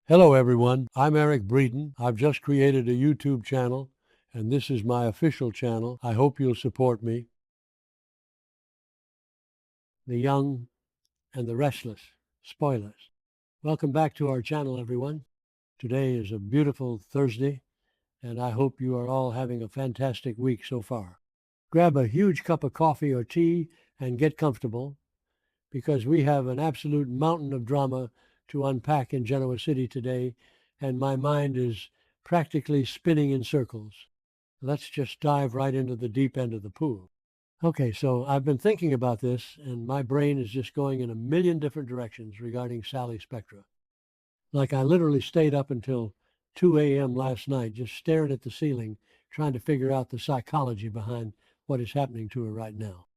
Hello, everyone. I'm Eric Breeden. I've just created a YouTube channel, and this is my official channel. I hope you'll support me. The Young and the Restless. Spoilers. Welcome back to our channel, everyone. Today is a beautiful Thursday, and I hope you are all having a fantastic week so far. Grab a huge cup of coffee or tea and get comfortable, because we have an absolute mountain of drama to unpack in Genoa City today, and my mind is practically spinning in circles. Let's just dive right into the deep end of the pool. Okay, so I've been thinking about this, and my brain is just going in a million different directions regarding Sally Spectra. Like I literally stayed up until 2 a.m. last night, just staring at the ceiling, trying to figure out the psychology behind what is happening to her right now.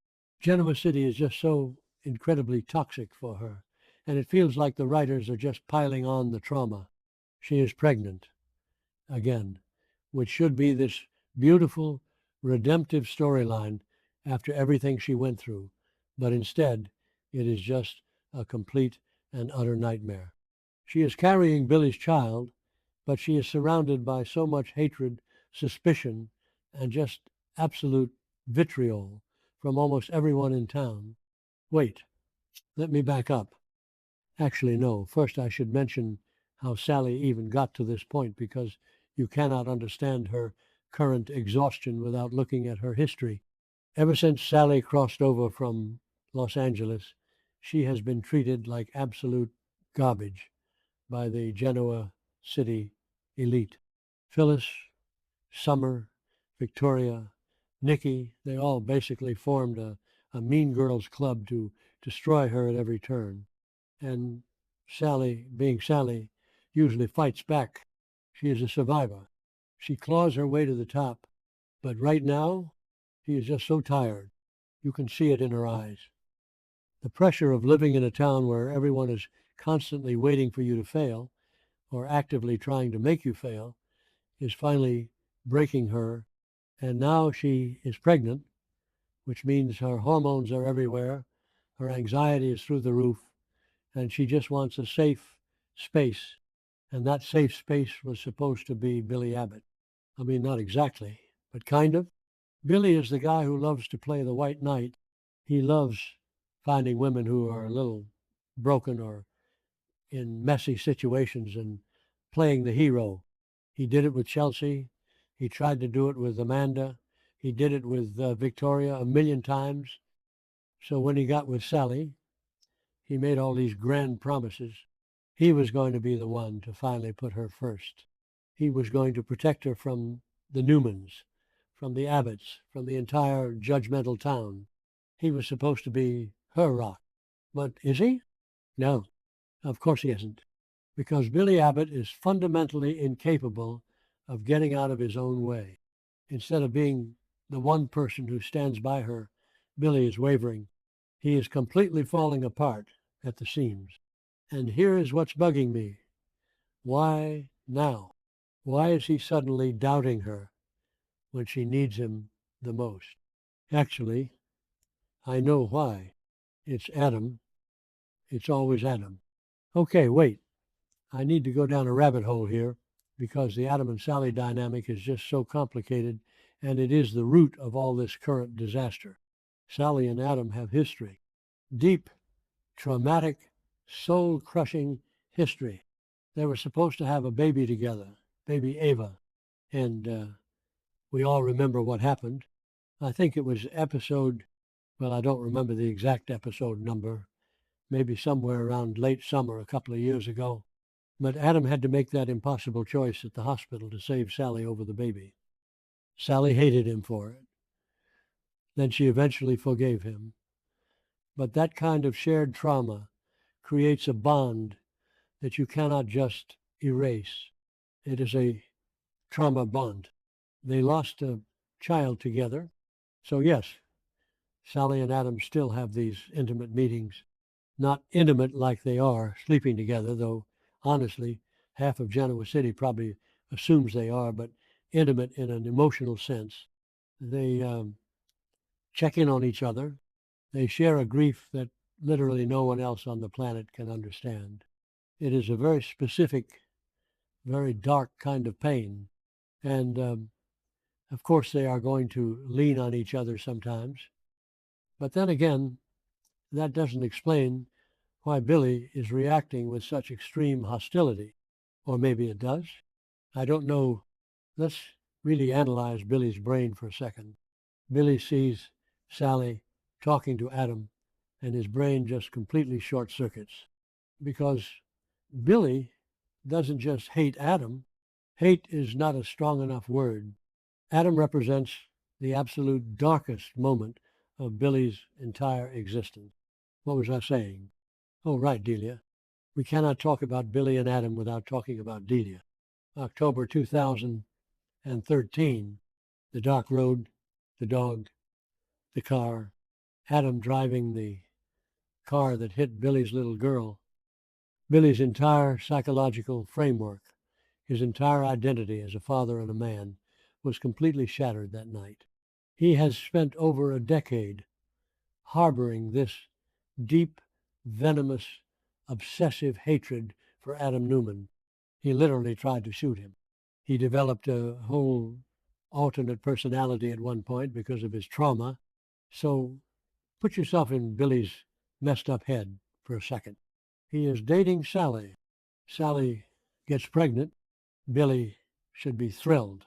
Genoa City is just so incredibly toxic for her, and it feels like the writers are just piling on the trauma. She is pregnant, again, which should be this beautiful, redemptive storyline after everything she went through, but instead, it is just a complete and utter nightmare. She is carrying Billy's child, but she is surrounded by so much hatred, suspicion, and just absolute vitriol from almost everyone in town. Wait, let me back up. Actually, no. First, I should mention how Sally even got to this point, because you cannot understand her current exhaustion without looking at her history. Ever since Sally crossed over from Los Angeles, she has been treated like absolute garbage by the Genoa City elite. Phyllis, Summer, Victoria, Nikki, they all basically formed a mean girls club to destroy her at every turn. And Sally, being Sally, usually fights back. She is a survivor. She claws her way to the top. But right now, she is just so tired. You can see it in her eyes. The pressure of living in a town where everyone is constantly waiting for you to fail, or actively trying to make you fail, is finally breaking her. And now she is pregnant, which means her hormones are everywhere, her anxiety is through the roof, and she just wants a safe space. And that safe space was supposed to be Billy Abbott. I mean, not exactly, but kind of. Billy is the guy who loves to play the white knight. He loves finding women who are a little broken or in messy situations and playing the hero. He did it with Chelsea. He tried to do it with Amanda. He did it with Victoria a million times. So when he got with Sally, he made all these grand promises. He was going to be the one to finally put her first. He was going to protect her from the Newmans, from the Abbotts, from the entire judgmental town. He was supposed to be her rock. But is he? No, of course he isn't. Because Billy Abbott is fundamentally incapable of getting out of his own way. Instead of being the one person who stands by her, Billy is wavering. He is completely falling apart at the seams. And here is what's bugging me. Why now? Why is he suddenly doubting her when she needs him the most? Actually, I know why. It's Adam. It's always Adam. Okay, wait. I need to go down a rabbit hole here, because the Adam and Sally dynamic is just so complicated, and it is the root of all this current disaster. Sally and Adam have history. Deep, traumatic, soul-crushing history. They were supposed to have a baby together, baby Ava, and we all remember what happened. I think it was episode, well, I don't remember the exact episode number, maybe somewhere around late summer a couple of years ago. But Adam had to make that impossible choice at the hospital to save Sally over the baby. Sally hated him for it. Then she eventually forgave him. But that kind of shared trauma creates a bond that you cannot just erase. It is a trauma bond. They lost a child together. So yes, Sally and Adam still have these intimate meetings. Not intimate like they are sleeping together, though honestly, half of Genoa City probably assumes they are, but intimate in an emotional sense. They check in on each other. They share a grief that literally no one else on the planet can understand. It is a very specific very dark kind of pain. And of course, they are going to lean on each other sometimes. But then again, that doesn't explain why Billy is reacting with such extreme hostility. Or maybe it does. I don't know. Let's really analyze Billy's brain for a second. Billy sees Sally talking to Adam, and his brain just completely short circuits because Billy doesn't just hate Adam. Hate is not a strong enough word. Adam represents the absolute darkest moment of Billy's entire existence. What was I saying? Oh, right, Delia. We cannot talk about Billy and Adam without talking about Delia. October 2013, the dark road, the dog, the car, Adam driving the car that hit Billy's little girl. Billy's entire psychological framework, his entire identity as a father and a man, was completely shattered that night. He has spent over a decade harboring this deep, venomous, obsessive hatred for Adam Newman. He literally tried to shoot him. He developed a whole alternate personality at one point because of his trauma. So put yourself in Billy's messed up head for a second. He is dating Sally. Sally gets pregnant. Billy should be thrilled.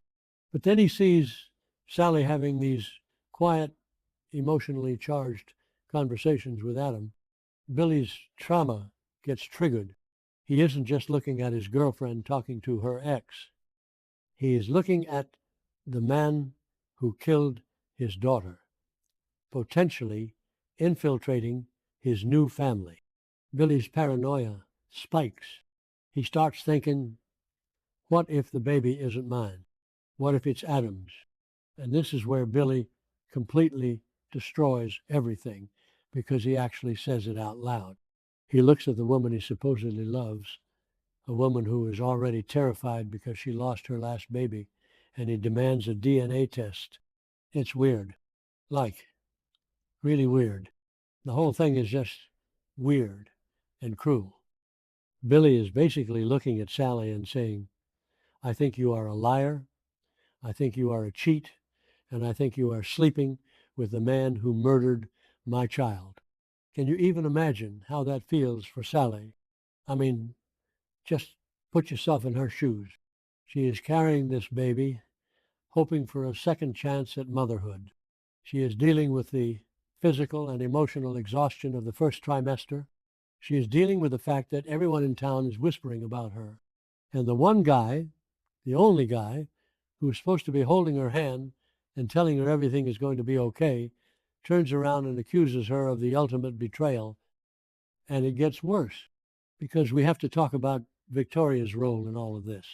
But then he sees Sally having these quiet, emotionally charged conversations with Adam. Billy's trauma gets triggered. He isn't just looking at his girlfriend talking to her ex. He is looking at the man who killed his daughter, potentially infiltrating his new family. Billy's paranoia spikes. He starts thinking, what if the baby isn't mine? What if it's Adam's? And this is where Billy completely destroys everything because he actually says it out loud. He looks at the woman he supposedly loves, a woman who is already terrified because she lost her last baby, and he demands a DNA test. It's weird. Like, really weird. The whole thing is just weird and cruel. Billy is basically looking at Sally and saying, I think you are a liar, I think you are a cheat, and I think you are sleeping with the man who murdered my child. Can you even imagine how that feels for Sally? I mean, just put yourself in her shoes. She is carrying this baby, hoping for a second chance at motherhood. She is dealing with the physical and emotional exhaustion of the first trimester. She is dealing with the fact that everyone in town is whispering about her. And the one guy, the only guy, who is supposed to be holding her hand and telling her everything is going to be okay, turns around and accuses her of the ultimate betrayal. And it gets worse because we have to talk about Victoria's role in all of this.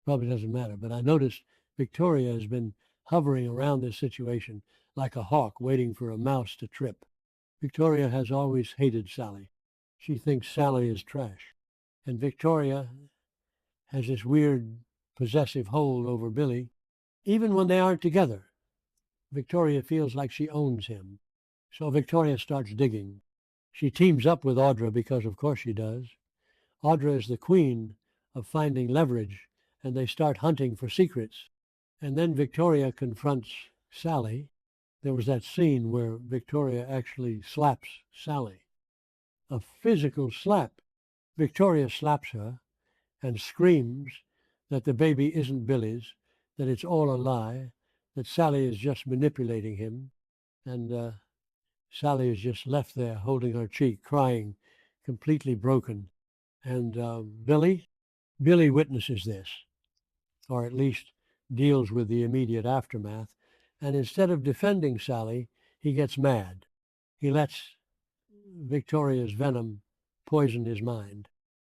Probably doesn't matter, but I noticed Victoria has been hovering around this situation like a hawk waiting for a mouse to trip. Victoria has always hated Sally. She thinks Sally is trash. And Victoria has this weird possessive hold over Billy. Even when they aren't together, Victoria feels like she owns him. So Victoria starts digging. She teams up with Audra because of course she does. Audra is the queen of finding leverage, and they start hunting for secrets. And then Victoria confronts Sally. There was that scene where Victoria actually slaps Sally. A physical slap. Victoria slaps her and screams that the baby isn't Billy's, that it's all a lie, that Sally is just manipulating him. And Sally is just left there holding her cheek, crying, completely broken. And Billy witnesses this, or at least deals with the immediate aftermath. And instead of defending Sally, he gets mad. He lets Victoria's venom poison his mind.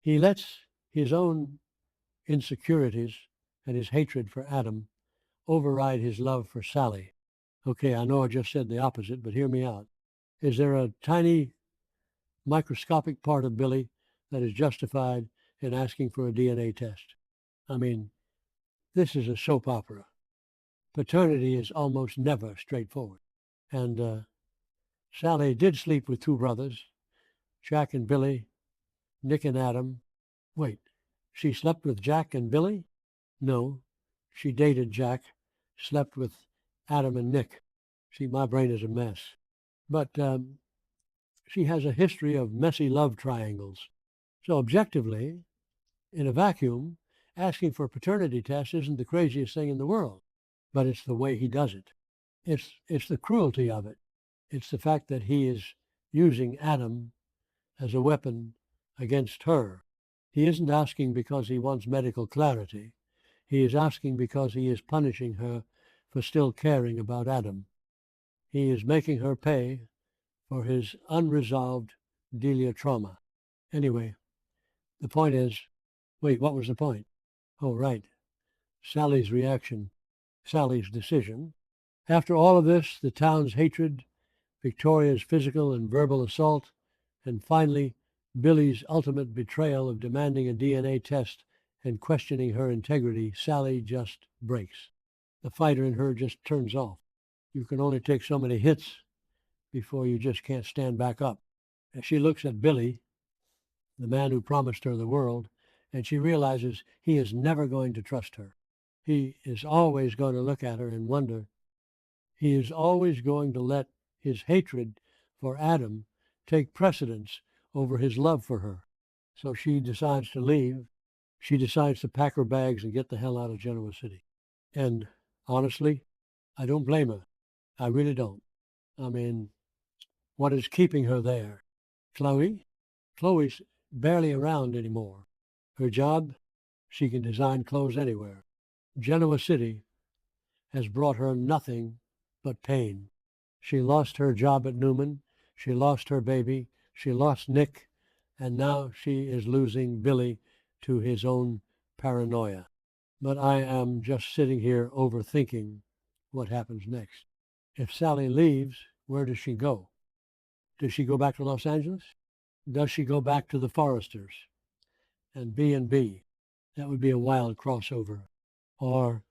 He lets his own insecurities and his hatred for Adam override his love for Sally. Okay, I know I just said the opposite, but hear me out. Is there a tiny microscopic part of Billy that is justified in asking for a DNA test? I mean, this is a soap opera. Paternity is almost never straightforward. And Sally did sleep with two brothers, Jack and Billy, Nick and Adam. Wait, She slept with Jack and Billy? No, she dated Jack, slept with Adam and Nick. See, my brain is a mess. But she has a history of messy love triangles. So objectively, in a vacuum, asking for a paternity test isn't the craziest thing in the world, but it's the way he does it. It's the cruelty of it. It's the fact that he is using Adam as a weapon against her. He isn't asking because he wants medical clarity. He is asking because he is punishing her for still caring about Adam. He is making her pay for his unresolved Delia trauma. Anyway, the point is, wait, what was the point? Oh, right. Sally's reaction, Sally's decision. After all of this, the town's hatred, Victoria's physical and verbal assault, and finally, Billy's ultimate betrayal of demanding a DNA test and questioning her integrity, Sally just breaks. The fighter in her just turns off. You can only take so many hits before you just can't stand back up. As she looks at Billy, the man who promised her the world, and she realizes he is never going to trust her. He is always going to look at her and wonder. He is always going to let his hatred for Adam take precedence over his love for her. So she decides to leave. She decides to pack her bags and get the hell out of Genoa City. And honestly, I don't blame her. I really don't. I mean, what is keeping her there? Chloe? Chloe's barely around anymore. Her job? She can design clothes anywhere. Genoa City has brought her nothing but pain. She lost her job at Newman. She lost her baby. She lost Nick. And now she is losing Billy to his own paranoia. But I am just sitting here overthinking what happens next. If Sally leaves, where does she go? Does she go back to Los Angeles? Does she go back to the Foresters and B&B? That would be a wild crossover. Or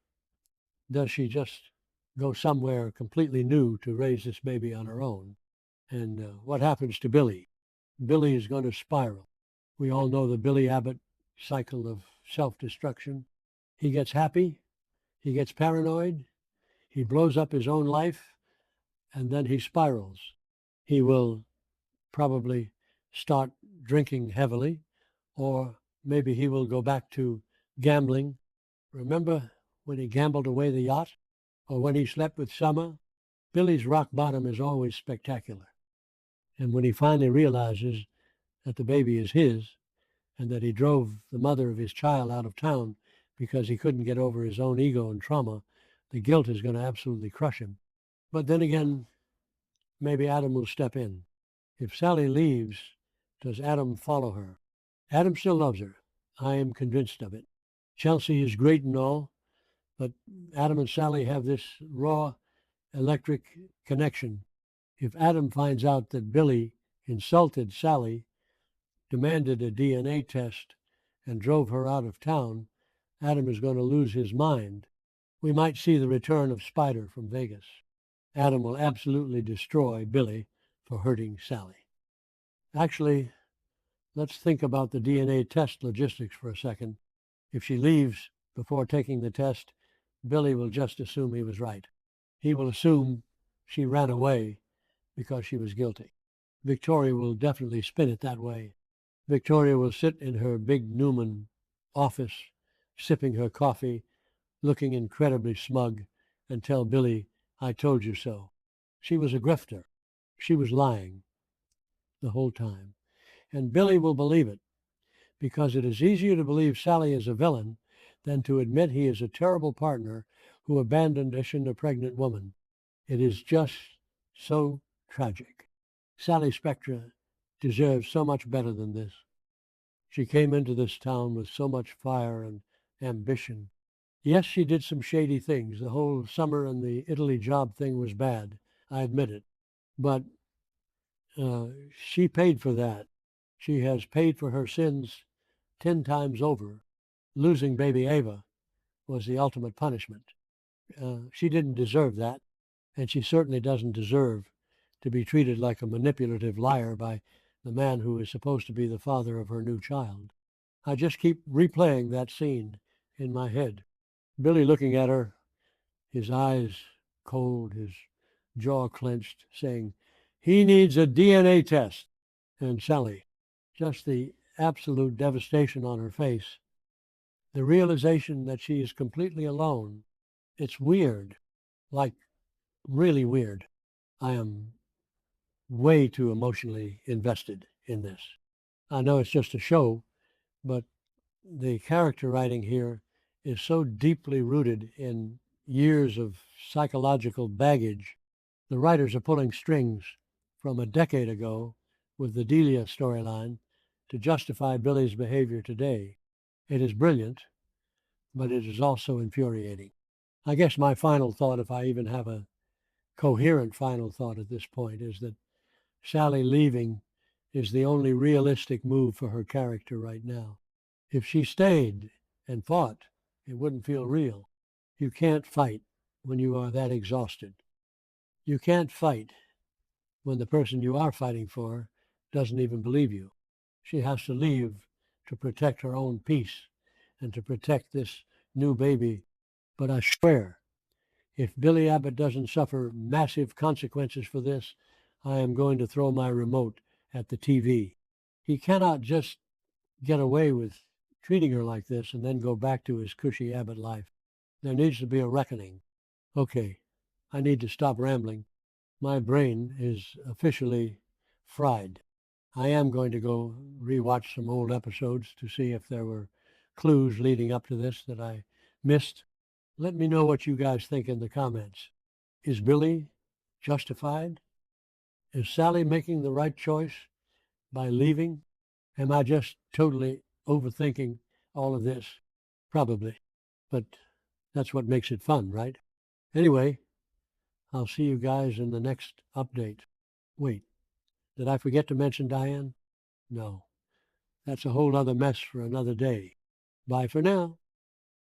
does she just go somewhere completely new to raise this baby on her own? And what happens to Billy? Billy is going to spiral. We all know the Billy Abbott cycle of self-destruction. He gets happy, he gets paranoid, he blows up his own life, and then he spirals. He will probably start drinking heavily, or maybe he will go back to gambling. Remember when he gambled away the yacht, or when he slept with Summer? Billy's rock bottom is always spectacular. And when he finally realizes that the baby is his, and that he drove the mother of his child out of town because he couldn't get over his own ego and trauma, the guilt is going to absolutely crush him. But then again, maybe Adam will step in. If Sally leaves, does Adam follow her? Adam still loves her. I am convinced of it. Chelsea is great and all, but Adam and Sally have this raw electric connection. If Adam finds out that Billy insulted Sally, demanded a DNA test, and drove her out of town, Adam is going to lose his mind. We might see the return of Spider from Vegas. Adam will absolutely destroy Billy for hurting Sally. Actually, let's think about the DNA test logistics for a second. If she leaves before taking the test, Billy will just assume he was right. He will assume she ran away because she was guilty. Victoria will definitely spin it that way. Victoria will sit in her big Newman office, sipping her coffee, looking incredibly smug, and tell Billy, "I told you so." She was a grifter. She was lying the whole time. And Billy will believe it, because it is easier to believe Sally is a villain than to admit he is a terrible partner who abandoned a pregnant woman. It is just so tragic. Sally Spectra deserves so much better than this. She came into this town with so much fire and ambition. Yes, she did some shady things. The whole Summer and the Italy job thing was bad. I admit it. But she paid for that. She has paid for her sins 10 times over. Losing baby Ava was the ultimate punishment. She didn't deserve that, and she certainly doesn't deserve to be treated like a manipulative liar by the man who is supposed to be the father of her new child. I just keep replaying that scene in my head. Billy looking at her, his eyes cold, his jaw clenched, saying, "He needs a DNA test." And Sally, just the absolute devastation on her face, the realization that she is completely alone. It's weird, like really weird. I am way too emotionally invested in this. I know it's just a show, but the character writing here is so deeply rooted in years of psychological baggage. The writers are pulling strings from a decade ago with the Delia storyline to justify Billy's behavior today. It is brilliant, but it is also infuriating. I guess my final thought, if I even have a coherent final thought at this point, is that Sally leaving is the only realistic move for her character right now. If she stayed and fought, it wouldn't feel real. You can't fight when you are that exhausted. You can't fight when the person you are fighting for doesn't even believe you. She has to leave to protect her own peace and to protect this new baby. But I swear, if Billy Abbott doesn't suffer massive consequences for this, I am going to throw my remote at the TV. He cannot just get away with treating her like this and then go back to his cushy Abbott life. There needs to be a reckoning. Okay, I need to stop rambling. My brain is officially fried. I am going to go rewatch some old episodes to see if there were clues leading up to this that I missed. Let me know what you guys think in the comments. Is Billy justified? Is Sally making the right choice by leaving? Am I just totally overthinking all of this? Probably. But that's what makes it fun, right? Anyway, I'll see you guys in the next update. Wait, did I forget to mention Diane? No. That's a whole other mess for another day. Bye for now.